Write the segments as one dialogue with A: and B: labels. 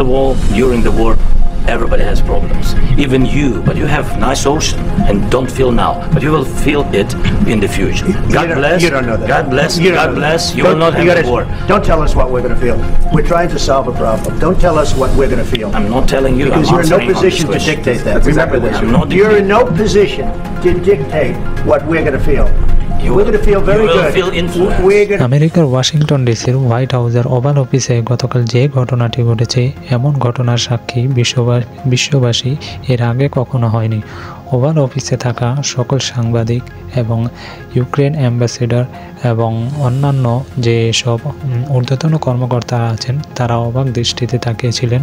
A: of all, during the war, everybody has problems. Even you, but you have nice ocean and don't feel now, but you will feel it in the future. God bless.
B: You don't know that.
A: God bless. God bless. You will not have a war.
B: Don't tell us what we're going to feel. We're trying to solve a problem. Don't tell us what we're going to feel.
A: I'm not telling you.
B: Because you're in no position to dictate that. Remember this. You're in no position to dictate what we're going to feel. We're going to feel very good.
C: আমেরিকার Washington ডিসির white হাউসের oval অফিসে গতকাল যে ঘটনাটি ঘটেছে, এমন ঘটনার সাক্ষী বিশ্ববাসী এর আগে কখনো হয়নি। ওভাল অফিসে থাকা সকল সাংবাদিক এবং ইউক্রেন অ্যাম্বাসেডর এবং অন্যান্য যে সব ঊর্ধ্বতন কর্মকর্তারা আছেন, তারা অবাক দৃষ্টিতে তাকিয়েছিলেন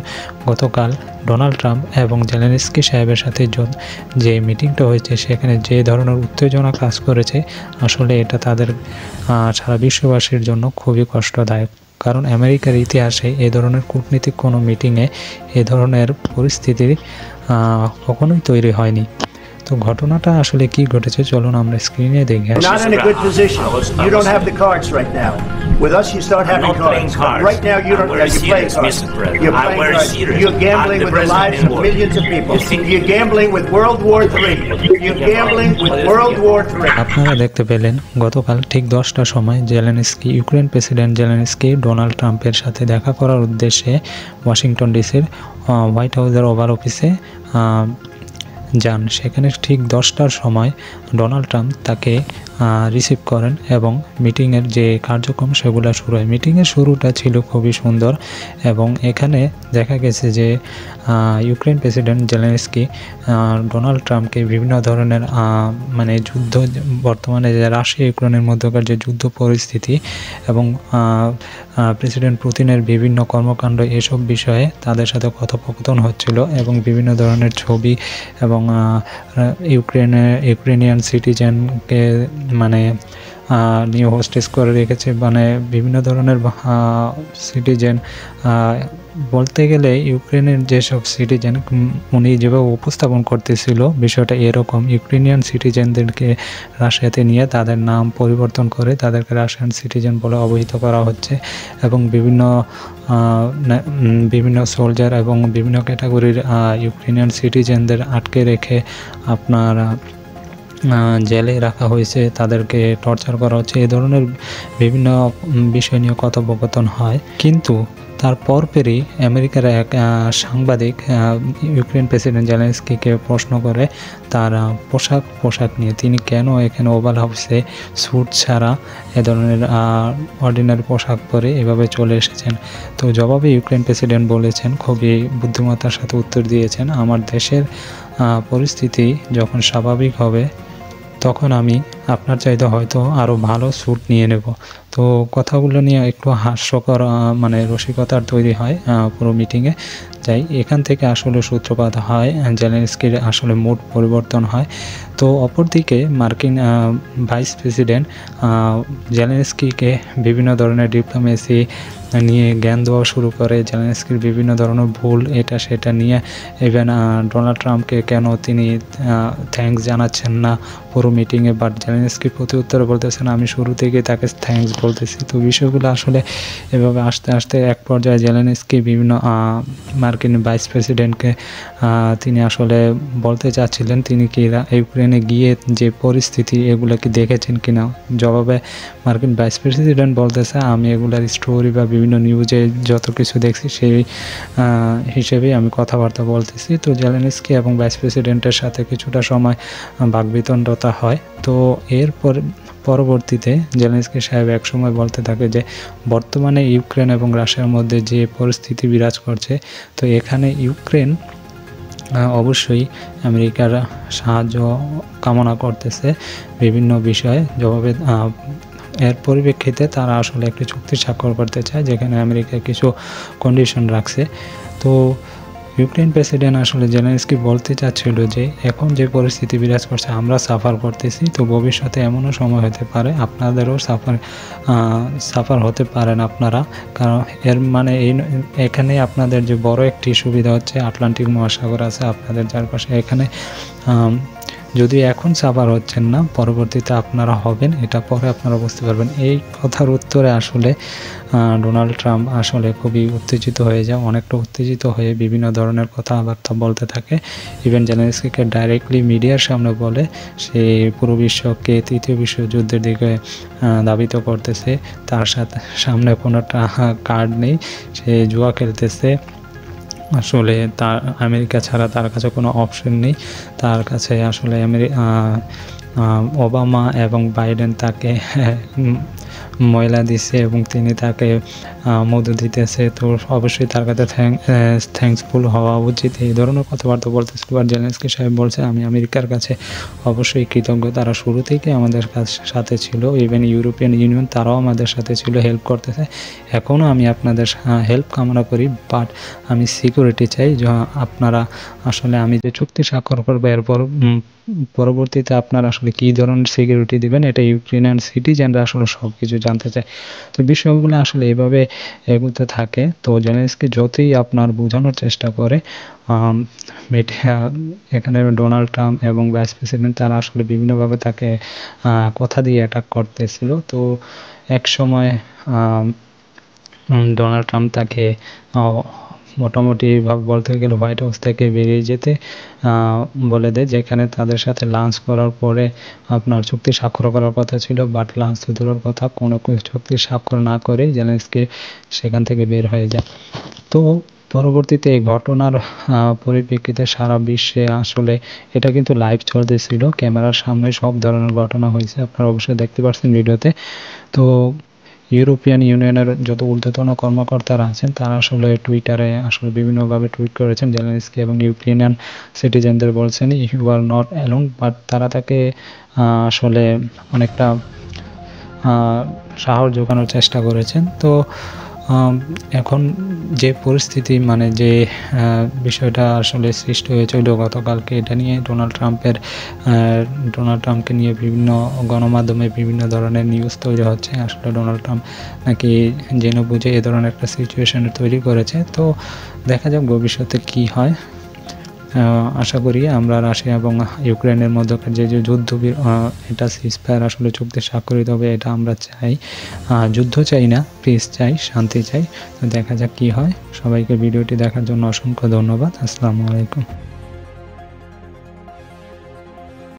C: গতকাল ডোনাল্ড ট্রাম্প এবং জেলেনস্কি সাহেবের সাথে যে মিটিংটা হয়েছে, সেখানে যে ধরনের উত্তেজনা কাজ করেছে, আসলে এটা তাদের সারা বিশ্ববাসীর জন্য খুবই কষ্টদায়ক। কারণ আমেরিকার ইতিহাসে এ ধরনের কূটনীতিক কোনো মিটিংয়ে এ ধরনের পরিস্থিতি কখনোই তৈরি হয়নি। তো ঘটনাটা আসলে কি ঘটেছে চলুন আমরা স্ক্রিনে দেখি।
B: Not in a good position. You don't have the cards right now. With us, you start having cards. Right now, you don't. You're playing cards. You're playing cards. You're gambling with the lives of millions of people. You're gambling with World War III. You're gambling with World War III.
C: আপনারা দেখতে পেলেন গতকাল ঠিক 10টার সময় Zelensky, Ukraine president Zelensky Donald ট্রাম্পের সাথে দেখা করার উদ্দেশ্যে ওয়াশিংটন ডিসির হোয়াইট হাউসের ওভাল অফিসে যান। সেখানে ঠিক 10টার সময় ডোনাল্ড ট্রাম্প তাকে রিসিভ করেন এবং মিটিংয়ের যে কার্যক্রম সেগুলো শুরু হয়। মিটিংয়ের শুরুটা ছিল খুবই সুন্দর এবং এখানে দেখা গেছে যে ইউক্রেন প্রেসিডেন্ট জেলেনস্কি ডোনাল্ড ট্রাম্পকে বিভিন্ন ধরনের মানে যুদ্ধ, বর্তমানে যে রাশিয়া ইউক্রেনের মধ্যকার যে যুদ্ধ পরিস্থিতি এবং প্রেসিডেন্ট পুতিনের বিভিন্ন কর্মকাণ্ড, এসব বিষয়ে তাদের সাথে কথোপকথন হচ্ছিল এবং বিভিন্ন ধরনের ছবি এবং ইউক্রেনিয়ান সিটিজেনকে মানে নিয়ে হোস্টেস করে রেখেছে, মানে বিভিন্ন ধরনের সিটিজেন বলতে গেলে ইউক্রেনের যেসব সিটিজেন উনি যেভাবে উপস্থাপন করতেছিল বিষয়টা এরকম, ইউক্রেনিয়ান সিটিজেনদেরকে রাশিয়াতে নিয়ে তাদের নাম পরিবর্তন করে তাদেরকে রাশিয়ান সিটিজেন বলে অবহিত করা হচ্ছে এবং বিভিন্ন সোলজার এবং বিভিন্ন ক্যাটাগরির ইউক্রেনিয়ান সিটিজেনদের আটকে রেখে আপনার জেলে রাখা হয়েছে, তাদেরকে টর্চার করা হচ্ছে, এই ধরনের বিভিন্ন বিষয় নিয়ে কথোপকথন হয়। কিন্তু তার পরপরই আমেরিকার এক সাংবাদিক ইউক্রেন প্রেসিডেন্ট জেলেনস্কিকে প্রশ্ন করে তার পোশাক নিয়ে, তিনি কেন এখানে ওভাল হাউসে স্যুট ছাড়া এ ধরনের অর্ডিনারি পোশাক পরে এভাবে চলে এসেছেন। তো জবাবে ইউক্রেন প্রেসিডেন্ট বলেছেন, খুবই বুদ্ধিমত্তার সাথে উত্তর দিয়েছেন, আমার দেশের পরিস্থিতি যখন স্বাভাবিক হবে তখন আমি আপনার চাইতে হয়তো আরও ভালো স্যুট নিয়ে নেব। তো কথাগুলো নিয়ে একটু হাস্যকর মানে রসিকতার তৈরি হয় পুরো মিটিংয়ে। যাই এখান থেকে আসলে সূত্রপাত হয়, জেলেনস্কির আসলে মুড পরিবর্তন হয়। তো অপরদিকে মার্কিন ভাইস প্রেসিডেন্ট জেলেনস্কিকে বিভিন্ন ধরনের ডিপ্লোমেসি নিয়ে জ্ঞান দেওয়া শুরু করে, জেলেনস্কির বিভিন্ন ধরনের ভুল এটা সেটা নিয়ে, ইভেন ডোনাল্ড ট্রাম্পকে কেন তিনি থ্যাঙ্কস জানাচ্ছেন না পুরো মিটিংয়ে, বাট জেলেনস্কির প্রতি উত্তরে বলতেছেন আমি শুরু থেকে তাকে থ্যাঙ্কস বলতেছি। তো বিষয়গুলো আসলে এভাবে আস্তে আস্তে এক পর্যায়ে জেলেনস্কি বিভিন্ন মার্কিন ভাইস প্রেসিডেন্টকে তিনি আসলে বলতে চাচ্ছিলেন তিনি কি ইউক্রেনে গিয়ে যে পরিস্থিতি এগুলো কি দেখেছেন কিনা। জবাবে মার্কিন ভাইস প্রেসিডেন্ট বলতেছে আমি এগুলার স্টোরি বা বিভিন্ন নিউজে যত কিছু দেখছি সেই হিসেবেই আমি কথাবার্তা বলতেছি। তো জেলেনস্কি এবং ভাইস প্রেসিডেন্টের সাথে কিছুটা সময় বাকবিতণ্ডতা হয়। তো এরপর পরবর্তীতে জেলেনস্কি সাহেব একসময় বলতে থাকে যে বর্তমানে ইউক্রেন এবং রাশিয়ার মধ্যে যে পরিস্থিতি বিরাজ করছে, তো এখানে ইউক্রেন অবশ্যই আমেরিকার সাহায্য কামনা করতেছে বিভিন্ন বিষয়ে। জবাবে এর পরিপ্রেক্ষিতে তারা আসলে একটি চুক্তি স্বাক্ষর করতে চায় যেখানে আমেরিকা কিছু কন্ডিশন রাখছে। তো ইউক্রেন প্রেসিডেন্ট আসলে জেলেনস্কি বলতে চাচ্ছিল যে এখন যে পরিস্থিতি বিরাজ করছে আমরা সাফার করতেছি, তো ভবিষ্যতে এমনও সময় হতে পারে আপনাদেরও সাফার হতে পারেন আপনারা, কারণ এর মানে এখানে আপনাদের যে বড় একটি সুবিধা হচ্ছে আটলান্টিক মহাসাগর আছে আপনাদের চারপাশে, এখানে যদি এখন সাফার হচ্ছেন না, পরবর্তীতে আপনারা হবেন, এটা পরে আপনারা বুঝতে পারবেন। এই কথার উত্তরে আসলে ডোনাল্ড ট্রাম্প আসলে খুবই উত্তেজিত হয়ে যায়, অনেকটা উত্তেজিত হয়ে বিভিন্ন ধরনের কথাবার্তা বলতে থাকে। ইভেন জেলেনস্কিকে ডাইরেক্টলি মিডিয়ার সামনে বলে সে পুরো বিশ্বকে তৃতীয় বিশ্বযুদ্ধের দিকে ধাবিত করতেছে, তার সামনে কোনো কার্ড নেই, সে জুয়া খেলতেছে। আসলে তার আমেরিকা ছাড়া তার কাছে কোনো অপশন নেই, তার কাছে আসলে ওবামা এবং বাইডেন তাকে ময়লা দিছে এবং তিনি তাকে মধু দিতেছে, তো অবশ্যই তার কাছে থ্যাঙ্কসফুল হওয়া উচিত। এই ধরনের কথাবার্তা বলতেছিল। আর জেলেনস্কি সাহেব বলছে আমি আমেরিকার কাছে অবশ্যই কৃতজ্ঞ, তারা শুরু থেকে আমাদের সাথে ছিল, ইভেন ইউরোপিয়ান ইউনিয়ন তারাও আমাদের সাথে ছিল, হেল্প করতেছে। এখনও আমি আপনাদের হেল্প কামনা করি, বাট আমি সিকিউরিটি চাই যে আপনারা আসলে আমি যে চুক্তি স্বাক্ষর করবো এরপর পরবর্তীতে আপনারা আসলে কী ধরনের সিকিউরিটি দিবেন, এটা ইউক্রেনিয়ান সিটিজেনরা আসলে সব কিছু জানতে চায়। তো বিষয়গুলো আসলে এভাবে এগোতে থাকে। তো জেলেনস্কি যতই আপনার বোঝানোর চেষ্টা করে, এখানে ডোনাল্ড ট্রাম্প এবং ভাইস প্রেসিডেন্ট তারা আসলে বিভিন্নভাবে তাকে কথা দিয়ে অ্যাটাক করতেছিল। তো এক সময় ডোনাল্ড ট্রাম্প তাকে মোটামুটিভাবে বলতে গেলে হোয়াইট হাউস থেকে বেরিয়ে যেতে বলে দেয়, যেখানে তাদের সাথে লাঞ্চ করার পরে আপনার চুক্তি স্বাক্ষর করার কথা ছিল, বাট লাঞ্চ দূরের কথা, কোনো চুক্তি স্বাক্ষর না করে জেলেনস্কি সেখান থেকে বের হয়ে যায়। তো পরবর্তীতে এই ঘটনার পরিপ্রেক্ষিতে সারা বিশ্বে আসলে এটা কিন্তু লাইভ চলতেছিল, ক্যামেরার সামনে সব ধরনের ঘটনা হয়েছে, আপনারা অবশ্যই দেখতে পাচ্ছেন ভিডিওতে। তো ইউরোপিয়ান ইউনিয়নের যত ঊর্ধ্বতন কর্মকর্তারা আছেন তারা আসলে টুইটারে আসলে বিভিন্নভাবে টুইট করেছেন জেলেনস্কি এবং ইউক্রেনিয়ান সিটিজেনদের বলছেন you are not alone, but তারা তাকে আসলে অনেকটা সাহস জোগানোর চেষ্টা করেছেন। তো এখন যে পরিস্থিতি মানে যে বিষয়টা আসলে সৃষ্টি হয়েছিল গতকালকে, এটা নিয়ে ডোনাল্ড ট্রাম্পকে নিয়ে বিভিন্ন গণমাধ্যমে বিভিন্ন ধরনের নিউজ তৈরি হচ্ছে। আসলে ডোনাল্ড ট্রাম্প নাকি জেনে বুঝে এ ধরনের একটা সিচুয়েশন তৈরি করেছে। তো দেখা যাক ভবিষ্যতে কি হয়। আশা করি আমরা রাশিয়া এবং ইউক্রেনের মধ্যকার যে যুদ্ধ এটা সিজফায়ার আসলে চুক্তি স্বাক্ষরিত হবে, এটা আমরা চাই। যুদ্ধ চাই না, পিস চাই, শান্তি চাই। তো দেখা যাক কি হয়। সবাইকে ভিডিওটি দেখার জন্য অসংখ্য ধন্যবাদ। আসসালামু আলাইকুম।